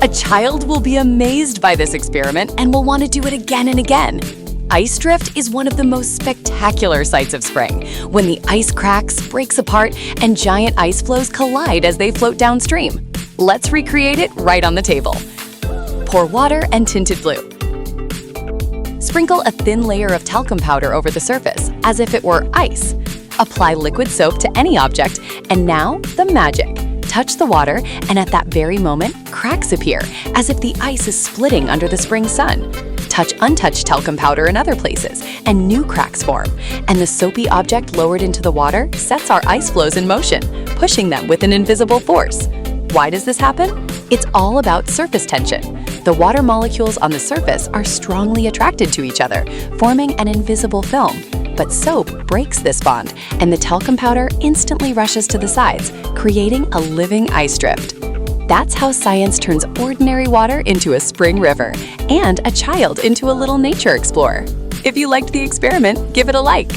A child will be amazed by this experiment and will want to do it again and again. Ice drift is one of the most spectacular sights of spring, when the ice cracks, breaks apart, and giant ice floes collide as they float downstream. Let's recreate it right on the table. Pour water and tinted blue. Sprinkle a thin layer of talcum powder over the surface, as if it were ice. Apply liquid soap to any object, and now the magic. Touch the water, and at that very moment, cracks appear, as if the ice is splitting under the spring sun. Touch untouched talcum powder in other places, and new cracks form, and the soapy object lowered into the water sets our ice floes in motion, pushing them with an invisible force. Why does this happen? It's all about surface tension. The water molecules on the surface are strongly attracted to each other, forming an invisible film. But soap breaks this bond, and the talcum powder instantly rushes to the sides, creating a living ice drift. That's how science turns ordinary water into a spring river, and a child into a little nature explorer. If you liked the experiment, give it a like.